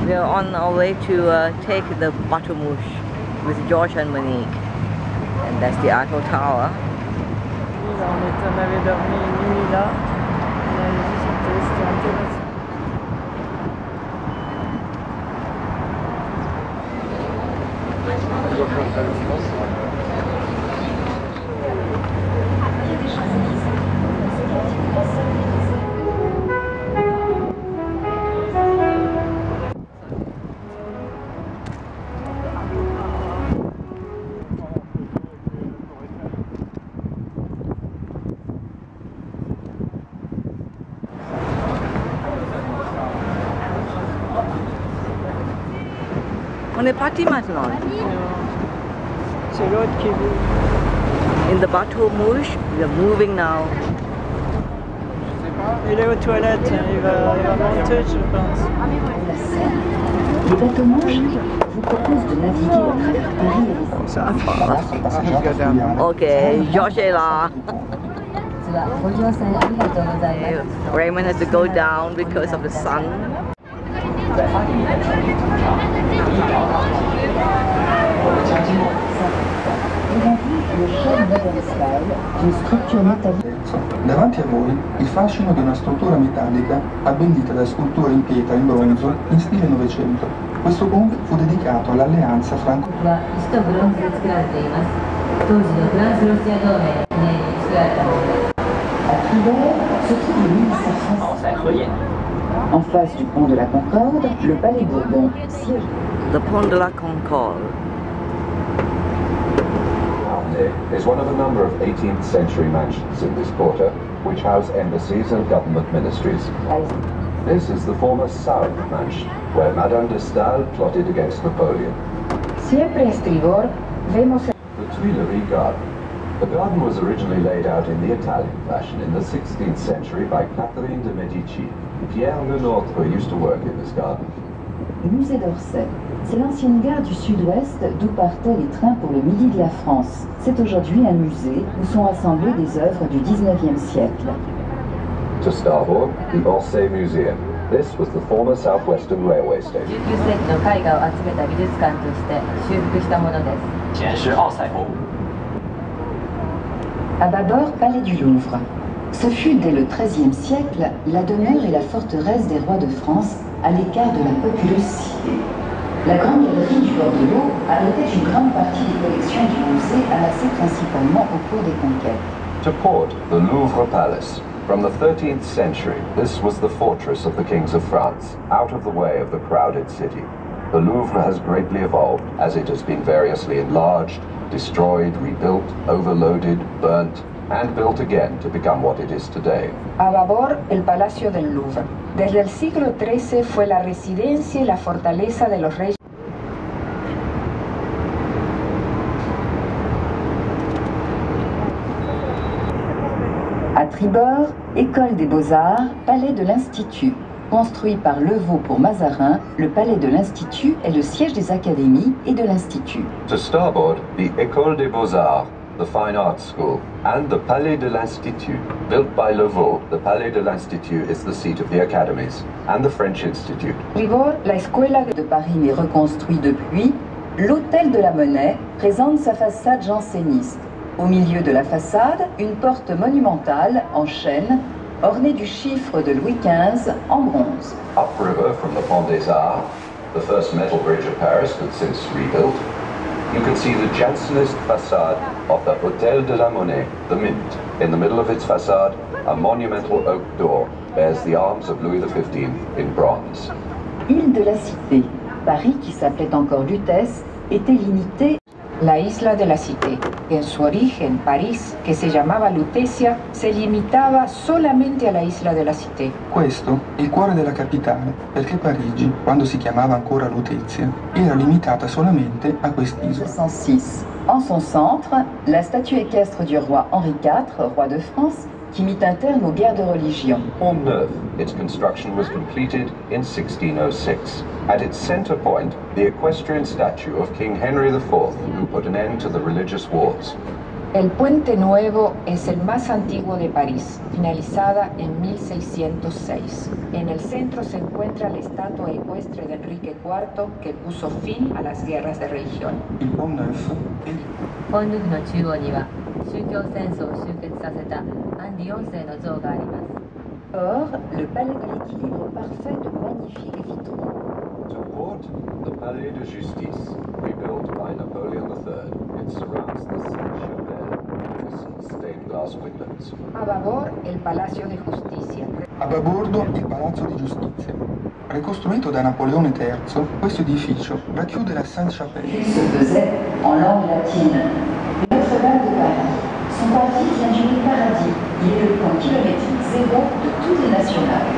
We are on our way to take the Bateau Mouche with George and Monique. And that's the Eiffel Tower. On avait dormi une nuit là. On a visité, c'était intéressant. On est parti maintenant. C'est l'autre qui veut. In the Bateau Mouche, we are moving now. Il est aux toilettes, il va monter, je pense. Les bateaux Mouche vous proposent de naviguer à travers Paris et les îles. Ok, George est là. Raymond has to go down because of the sun. Davanti a voi il fascino di una struttura metallica abbellita da sculture in pietra in bronzo in stile Novecento. Questo ponte fu dedicato all'alleanza franco. En face du pont de la Concorde, le palais Bourbon siège. The Pont de la Concorde is one of a number of 18th century mansions in this quarter, which house embassies and government ministries. This is the former South Mansion, where Madame de Staël plotted against Napoleon. Siempre a estribor vemos The Tuileries Garden. The garden was originally laid out in the Italian fashion in the 16th century by Catherine de Medici. Pierre Lenôtre used to work in this garden. Musée d'Orsay. C'est l'ancienne gare du sud-ouest d'où partaient les trains pour le midi de la France. C'est aujourd'hui un musée où sont rassemblées des œuvres du 19e siècle. To starboard, the Orsay Museum. This was the former Southwestern Railway station. 19世紀の絵画を集めた美術館として修復したものです。前是奥赛博物。 À bâbord, palais du Louvre. Ce fut dès le XIIIe siècle la demeure et la forteresse des rois de France à l'écart de la populous cité. La grande galerie du bord de l'eau abritait une grande partie des collections du musée amassées principalement au cours des conquêtes. To port, the Louvre Palace. From the 13th century, this was the fortress of the kings of France, out of the way of the crowded city. The Louvre has greatly evolved, as it has been variously enlarged, destroyed, rebuilt, overloaded, burnt, and built again to become what it is today. A babor, el Palacio del Louvre. Desde el siglo XIII fue la residencia y la fortaleza de los reyes. À tribord, école des beaux-arts, palais de l'Institut. Construit par Levaux pour Mazarin, le palais de l'Institut est le siège des académies et de l'Institut. To starboard, the École des Beaux-Arts, the Fine Arts School, and the Palais de l'Institut. Built by Levaux, the Palais de l'Institut is the seat of the academies, and the French Institute. Tribord, la escuela De Paris mais reconstruit depuis, l'Hôtel de la Monnaie présente sa façade janséniste. Au milieu de la façade, une porte monumentale en chêne, ornée du chiffre de Louis XV en bronze. Upriver from the Pont des Arts, the first metal bridge of Paris but since rebuilt, you can see the Jansenist facade of the Hôtel de la Monnaie, the Mint. In the middle of its facade, a monumental oak door bears the arms of Louis XV in bronze. Île de la Cité. Paris, qui s'appelait encore Lutèce, était limité. la isla de la Cité. En su origen, París, que se llamaba Lutetia, se limitava solamente alla isla della Cité. Questo è il cuore della capitale, perché Parigi, quando si chiamava ancora Lutezia, era limitata solamente a quest'isola. 1906. En son centre, la statue équestre du roi Henri IV, roi de France, qui mit un terme aux guerres de religion. Pont Neuf, its construction was completed in 1606. At its center point, the equestrian statue of King Henry IV, who put an end to the religious wars. El Puente Nuevo es el más antiguo de París, finalizada en 1606. En el centro se encuentra la estatua ecuestre de Enrique IV que puso fin a las guerras de religión. Il Pont Neuf è ポンヌフの中央には宗教戦争を終結させたアンリ4世の像があります。 Or, le palais de l'équilibre parfait de magnifiques vitraux. To port, the Palais de Justice, rebuilt by Napoleon III. It surrounds the Seine-Chapelle with stained glass windows. A babor, el Palacio de Justicia. a babordo il Palazzo di Giustizia. Ricostruito da Napoleone III, questo edificio racchiude la Sainte-Chapelle. Il se faisait en langue latine. Notre-Dame de Paris. Son parti vient du mot paradis. Il est le point kilométrique zéro de toutes les nationales.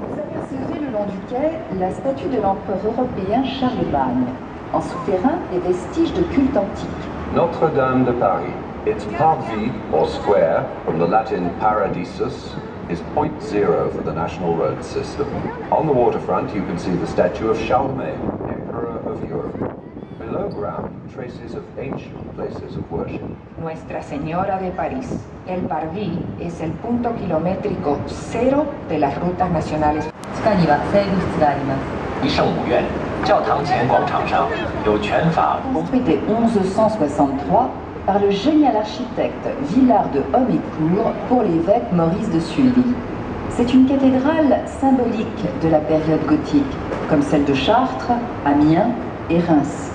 Vous apercevez le long du quai la statue de l'empereur européen Charlemagne. En souterrain, des vestiges de culte antique. Notre-Dame de Paris. Its parvis, or square, from the Latin paradisus, is 0.0 for the national road system. On the waterfront, you can see the statue of Charlemagne, Emperor of Europe. Below ground, traces of ancient places of worship. Nuestra Señora de París. El parvis es el punto kilométrico cero de las rutas nacionales. 地下には政府室があります。一圣母院，教堂前广场上有全法。 Construit dès 1163 par le génial architecte Villard de Homécourt pour l'évêque Maurice de Sully. C'est une cathédrale symbolique de la période gothique, comme celle de Chartres, Amiens et Reims.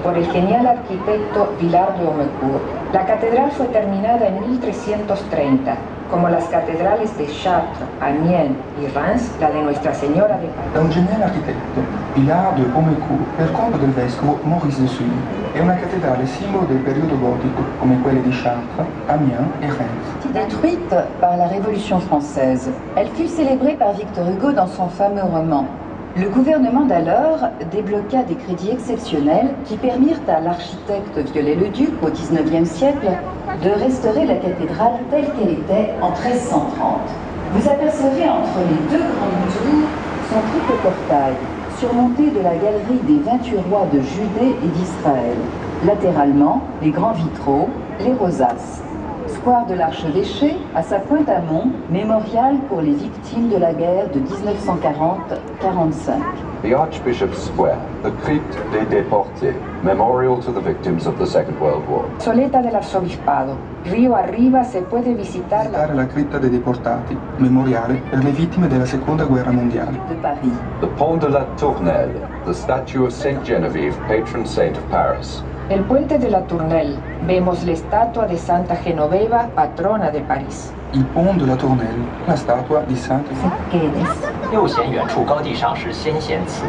Por el genial arquitecto Villard de Homécourt. La catedral fue terminada en 1330, como las catedrales de Chartres, Amiens y Reims, la de Nuestra Señora de París. Da un geniale architetto, Villard de Homécourt, per conto del vescovo Maurice de Sully. È una cattedrale simbolo del periodo gotico, come quelle di Chartres, Amiens et Reims. Détruite par la Révolution française, elle fut célébrée par Victor Hugo dans son fameux roman. Le gouvernement d'alors débloqua des crédits exceptionnels qui permirent à l'architecte Viollet-le-Duc au XIXe siècle de restaurer la cathédrale telle qu'elle était en 1330. Vous apercevez entre les deux grandes tours son triple portail, surmonté de la galerie des 28 rois de Judée et d'Israël. Latéralement, les grands vitraux, les rosaces. Square de l'Archevêché, à sa pointe amont, mémorial pour les victimes de la guerre de 1940-45. The Archbishop's Square, the Crypte des Déportés, memorial to the victims of the Second World War. Soleta del Arzobispado. Río arriba se puede visitar Visitare la cripta dei deportati, memoriale per le vittime della Seconda Guerra Mondiale. De Paris. The Pont de la Tournelle, the statue of Saint Genevieve, patron saint of Paris. el puente de la Tournelle. Vemos la estatua de Santa Genoveva, patrona de París. Il Pont de la Tournelle, la statua di Santa 右舷远处高地上是先贤祠。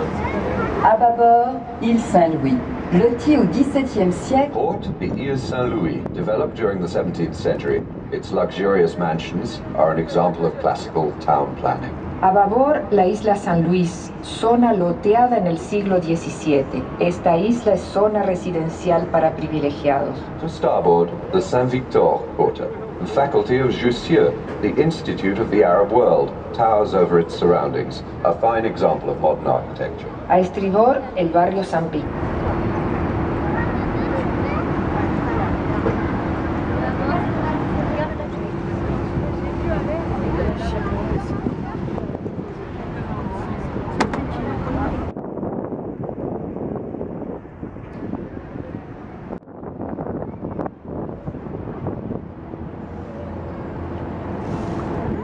À bâbord, île Saint-Louis. Loti au XVIIe siècle. Port, the Ile Saint-Louis, developed during the 17th century. Its luxurious mansions are an example of classical town planning. A babor, la isla San Luis, zona loteada en el siglo XVII. Esta isla es zona residencial para privilegiados. To starboard, the Saint-Victor Quarter, the faculty of Jussieu, the Institute of the Arab World, towers over its surroundings, a fine example of modern architecture. A estribor, el barrio San Pi.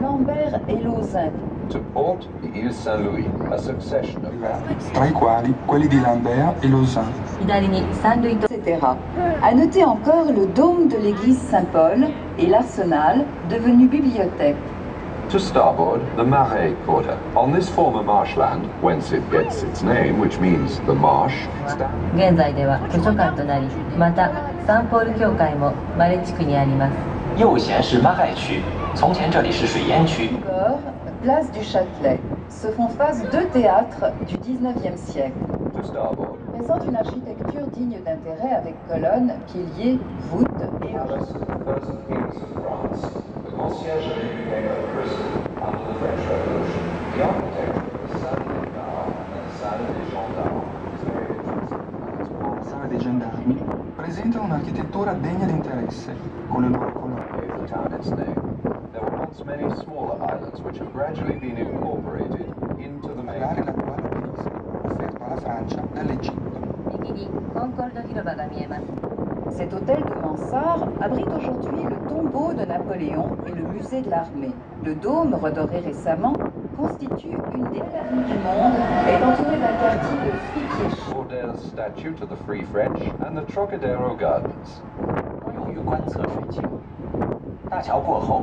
Lambert et Lausanne. To port, the Ile Saint-Louis, a succession of tra i quali quelli di Lambert e Lausanne. 左にサンルイと etc. À noter encore le dôme de l'église Saint-Paul et l'arsenal, devenu bibliothèque. To starboard, the Marais Quarter. On this former marshland, whence it gets its name, which means the marsh, 現在では図書館となり、またサンポール教会もマレ地区にあります。右舷是马海区，从前这里是水淹区。 Encore, place du Châtelet. Se font face deux théâtres du XIXe siècle. to starboard. Présente une architecture digne d'intérêt avec colonnes, piliers, voûtes et Palace, first kings of France. The conciergerie became a prison under the French Revolution. The architecture of the Salle des Guards and the Salle des Gendarmes is very interesting. La sala dei gendarmi presenta un'architettura degna di interesse. stesse, con le loro colonie. Gave the town its name. There were once many smaller islands which have gradually been incorporated into the main. Pagare l'attuale obelisco, offerto alla Francia dall'Egitto. Cet hôtel de mansarde abrite aujourd'hui le tombeau de Napoléon et le musée de l'armée. Le dôme, redoré récemment, constitue une des merveilles du monde et est entouré d'un quartier de fripiers. Bordel's statue to the Free French and the Trocadero Gardens. 用于观测水景。大桥过后，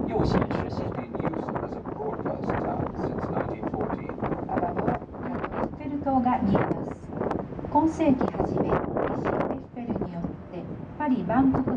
右线实现。Been used as a broadcast town since 1914. エッフェル塔が見えます。今世紀初め、西エッフェルによってパリ・バンコク